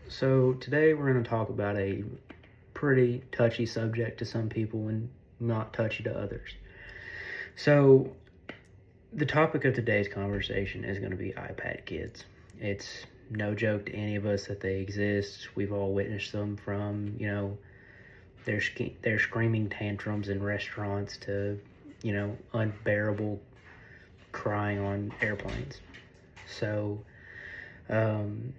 So today we're going to talk about a pretty touchy subject to some people and not touchy to others. So the topic of today's conversation is going to be iPad kids. It's no joke to any of us that they exist. We've all witnessed them from, their screaming tantrums in restaurants to, unbearable crying on airplanes. So, um,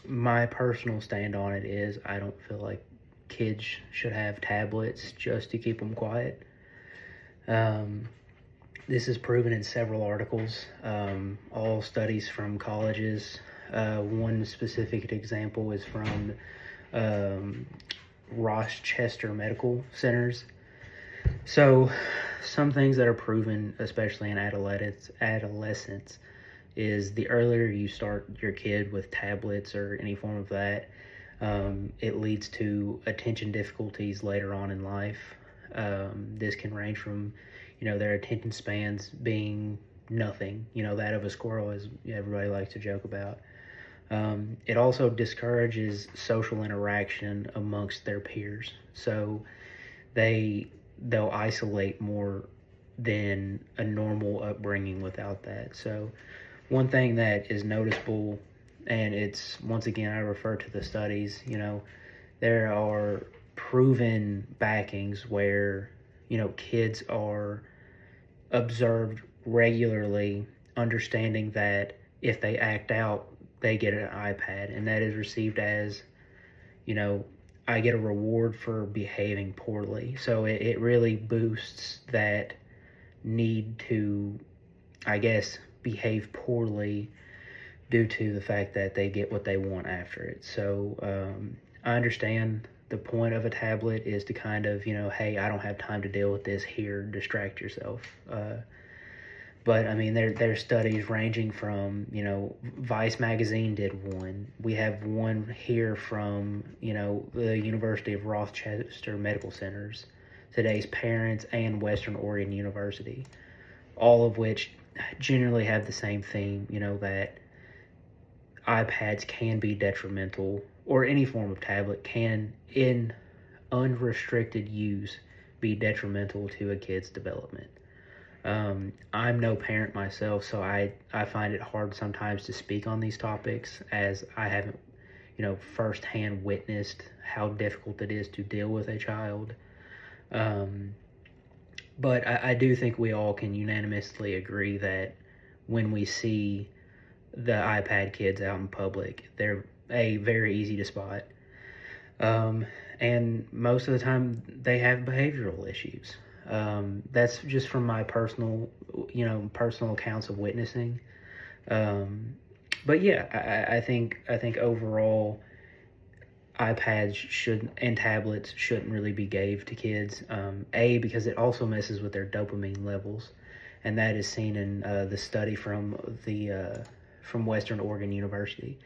my personal stand on it is I don't feel like kids should have tablets just to keep them quiet. Um, this is proven in several articles, all studies from colleges. One specific example is from um, Rochester Medical Centers. So, some things that are proven, especially in adolescence, is the earlier you start your kid with tablets or any form of that, it leads to attention difficulties later on in life. This can range from, their attention spans being nothing, that of a squirrel, as everybody likes to joke about. It also discourages social interaction amongst their peers. So they'll isolate more than a normal upbringing without that. So one thing that is noticeable, and it's once again I refer to the studies, there are proven backings where, kids are observed regularly, understanding that if they act out, they get an iPad, and that is received as, you know, I get a reward for behaving poorly. So it really boosts that need to, I guess, behave poorly due to the fact that they get what they want after it. So I understand the point of a tablet is to kind of, hey, I don't have time to deal with this here, distract yourself. But I mean, there's studies ranging from, Vice magazine did one. We have one here from, the University of Rochester Medical Centers, Today's Parents, and Western Oregon University, all of which generally have the same theme, that iPads can be detrimental, or any form of tablet can, in unrestricted use, be detrimental to a kid's development. I'm no parent myself, so I find it hard sometimes to speak on these topics as I haven't, firsthand witnessed how difficult it is to deal with a child. Um, but I do think we all can unanimously agree that when we see the iPad kids out in public, they're very easy to spot. Um, and most of the time they have behavioral issues. That's just from my personal accounts of witnessing. Um, but yeah, I think overall iPads should and tablets shouldn't really be gave to kids. Because it also messes with their dopamine levels, and that is seen in the study from Western Oregon University.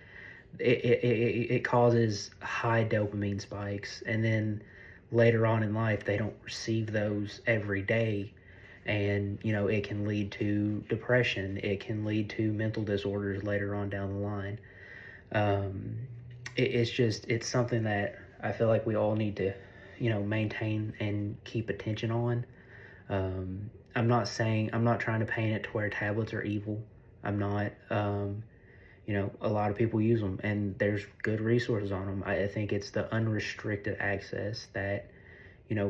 It causes high dopamine spikes, and then later on in life they don't receive those every day, and it can lead to depression, it can lead to mental disorders later on down the line. um, it's something that I feel like we all need to maintain and keep attention on. I'm not trying to paint it to where tablets are evil. I'm not. A lot of people use them, and there's good resources on them. I think it's the unrestricted access that,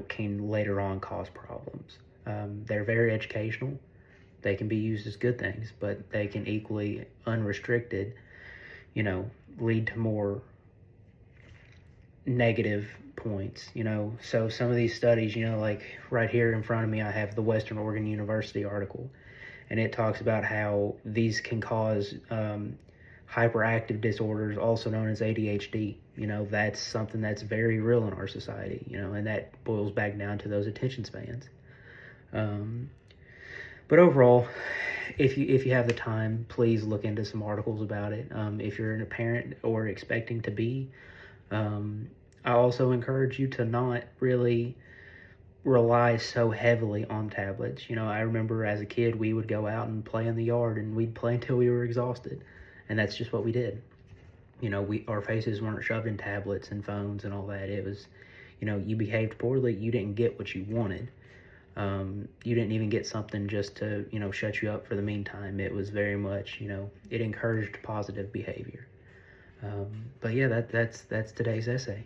can later on cause problems. They're very educational. They can be used as good things, but they can equally, unrestricted, lead to more negative points. So some of these studies, like right here in front of me, I have the Western Oregon University article, and it talks about how these can cause hyperactive disorders, also known as ADHD. That's something that's very real in our society, and that boils back down to those attention spans. Um, but overall, if you have the time, please look into some articles about it. If you're a parent or expecting to be, I also encourage you to not really rely so heavily on tablets. I remember as a kid, we would go out and play in the yard, and we'd play until we were exhausted, and that's just what we did. You know, our faces weren't shoved in tablets and phones and all that. It was, you know, you behaved poorly, you didn't get what you wanted. You didn't even get something just to, you know, shut you up for the meantime. It was very much, you know, it encouraged positive behavior. But yeah, that's today's essay.